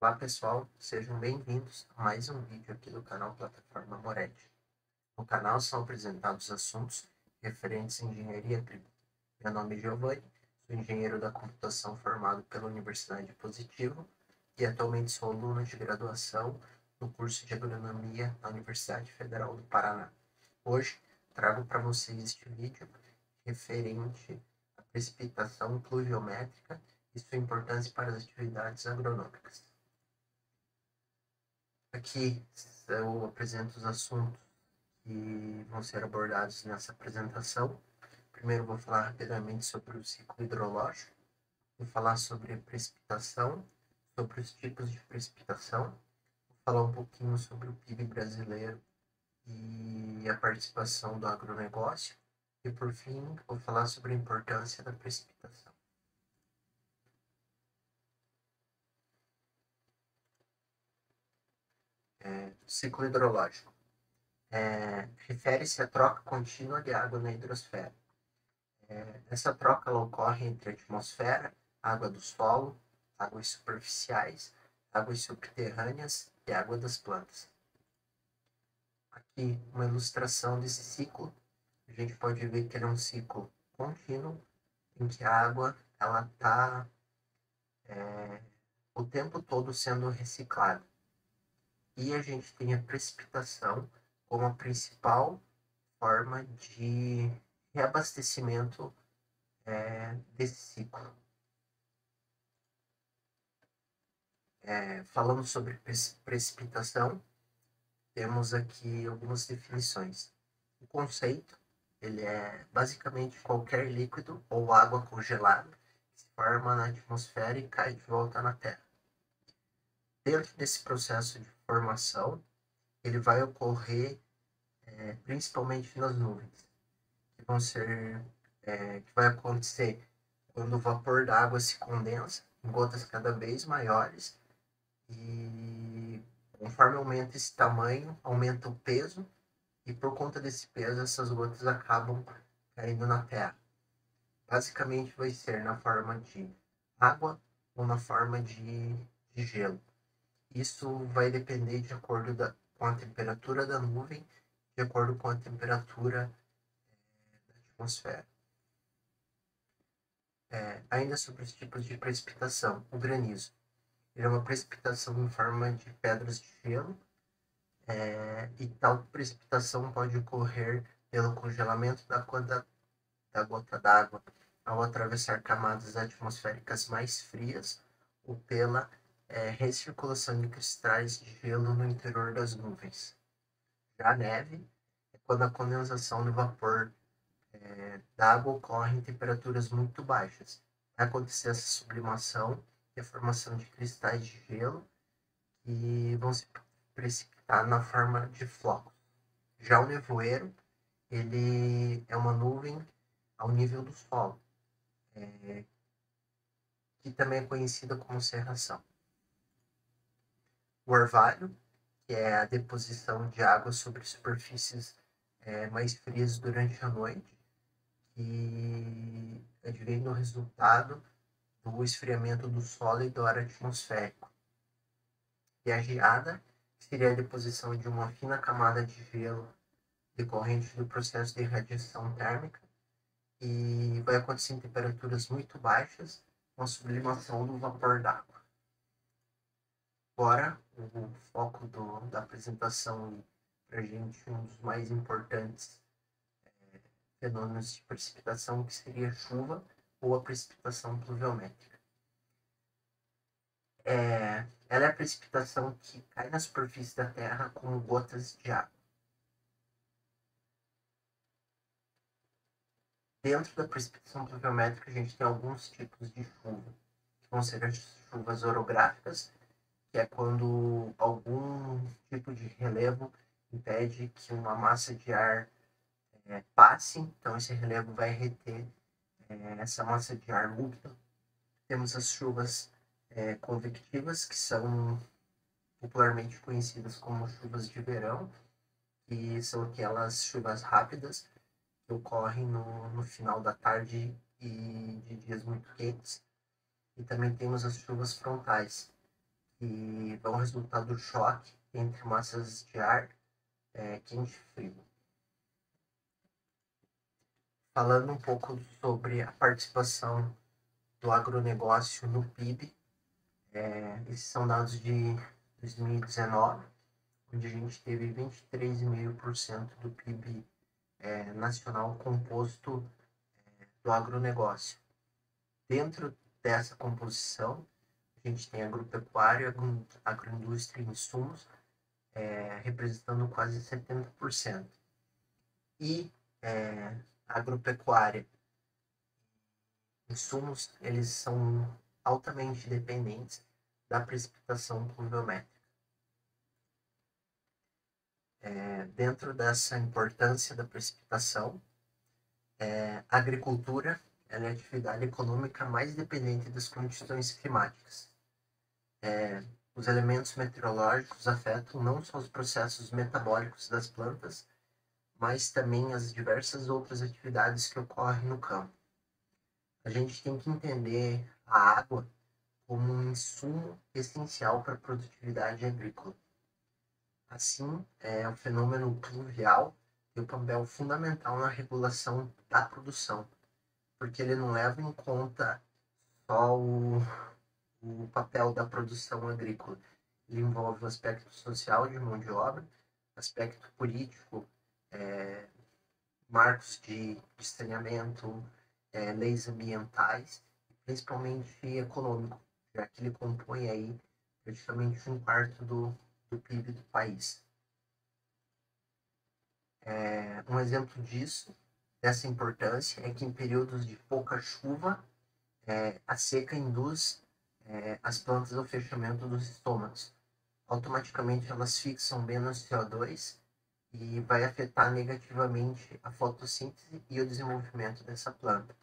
Olá pessoal, sejam bem-vindos a mais um vídeo aqui do canal Plataforma Moretti. No canal são apresentados assuntos referentes à engenharia agrícola. Meu nome é Giovanni, sou engenheiro da computação formado pela Universidade Positivo e atualmente sou aluno de graduação no curso de agronomia na Universidade Federal do Paraná. Hoje trago para vocês este vídeo referente à precipitação pluviométrica e sua importância para as atividades agronômicas. Aqui eu apresento os assuntos que vão ser abordados nessa apresentação. Primeiro vou falar rapidamente sobre o ciclo hidrológico, vou falar sobre precipitação, sobre os tipos de precipitação, vou falar um pouquinho sobre o PIB brasileiro e a participação do agronegócio, e por fim vou falar sobre a importância da precipitação. Ciclo hidrológico. Refere-se à troca contínua de água na hidrosfera. Essa troca ela ocorre entre a atmosfera, água do solo, águas superficiais, águas subterrâneas e água das plantas. Aqui uma ilustração desse ciclo. A gente pode ver que ele é um ciclo contínuo, em que a água ela está o tempo todo sendo reciclada. E a gente tem a precipitação como a principal forma de reabastecimento desse ciclo. Falando sobre precipitação, temos aqui algumas definições. O conceito, ele é basicamente qualquer líquido ou água congelada que se forma na atmosfera e cai de volta na Terra. Dentro desse processo de formação, ele vai ocorrer principalmente nas nuvens, que vai acontecer quando o vapor da água se condensa em gotas cada vez maiores e conforme aumenta esse tamanho, aumenta o peso e por conta desse peso essas gotas acabam caindo na Terra. Basicamente vai ser na forma de água ou na forma de gelo. Isso vai depender de acordo com a temperatura da nuvem, de acordo com a temperatura da atmosfera. Ainda sobre os tipos de precipitação, o granizo. Ele é uma precipitação em forma de pedras de gelo, e tal precipitação pode ocorrer pelo congelamento da gota d'água ao atravessar camadas atmosféricas mais frias ou pela recirculação de cristais de gelo no interior das nuvens. Já a neve é quando a condensação do vapor d'água ocorre em temperaturas muito baixas. Vai acontecer essa sublimação e a formação de cristais de gelo que vão se precipitar na forma de flocos. Já o nevoeiro, ele é uma nuvem ao nível do solo, que também é conhecida como cerração. O orvalho, que é a deposição de água sobre superfícies mais frias durante a noite, que advém do resultado do esfriamento do solo e do ar atmosférico. E a geada, que seria a deposição de uma fina camada de gelo decorrente do processo de radiação térmica, e vai acontecer em temperaturas muito baixas, com a sublimação do vapor d'água. Agora, o foco da apresentação e para a gente um dos mais importantes fenômenos de precipitação, que seria a chuva ou a precipitação pluviométrica. Ela é a precipitação que cai na superfície da Terra como gotas de água. Dentro da precipitação pluviométrica, a gente tem alguns tipos de chuva, que vão ser as chuvas orográficas, que é quando algum tipo de relevo impede que uma massa de ar passe, então esse relevo vai reter essa massa de ar úmida. Temos as chuvas convectivas, que são popularmente conhecidas como chuvas de verão, que são aquelas chuvas rápidas que ocorrem no final da tarde e de dias muito quentes. E também temos as chuvas frontais, e vão resultar do choque entre massas de ar quente e frio. Falando um pouco sobre a participação do agronegócio no PIB, esses são dados de 2019, onde a gente teve 23,5% do PIB nacional composto do agronegócio. Dentro dessa composição, a gente tem agropecuária, agroindústria e insumos, representando quase 70%. E agropecuária, insumos, eles são altamente dependentes da precipitação pluviométrica. Dentro dessa importância da precipitação, a agricultura é a atividade econômica mais dependente das condições climáticas. Os elementos meteorológicos afetam não só os processos metabólicos das plantas, mas também as diversas outras atividades que ocorrem no campo. A gente tem que entender a água como um insumo essencial para a produtividade agrícola. Assim, o fenômeno pluvial tem um papel fundamental na regulação da produção, porque ele não leva em conta só o papel da produção agrícola. Ele envolve o aspecto social de mão de obra, aspecto político, marcos de saneamento, leis ambientais, principalmente econômico, já que ele compõe aí praticamente 1/4 do PIB do país. Um exemplo disso, dessa importância, é que em períodos de pouca chuva, a seca induz as plantas ao fechamento dos estômagos. Automaticamente elas fixam menos CO2 e vai afetar negativamente a fotossíntese e o desenvolvimento dessa planta.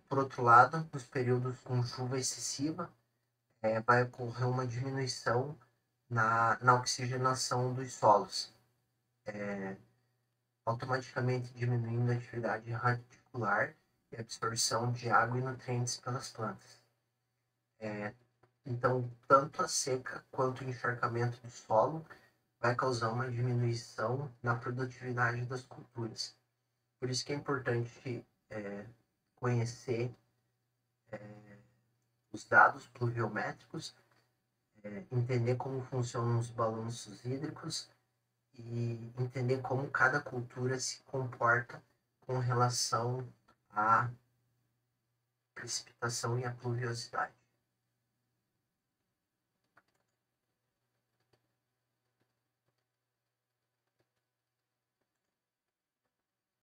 Por outro lado, nos períodos com chuva excessiva, vai ocorrer uma diminuição na oxigenação dos solos, automaticamente diminuindo a atividade radicular e absorção de água e nutrientes pelas plantas. Então, tanto a seca quanto o encharcamento do solo vai causar uma diminuição na produtividade das culturas. Por isso que é importante conhecer os dados pluviométricos, entender como funcionam os balanços hídricos e entender como cada cultura se comporta com relação à precipitação e à pluviosidade.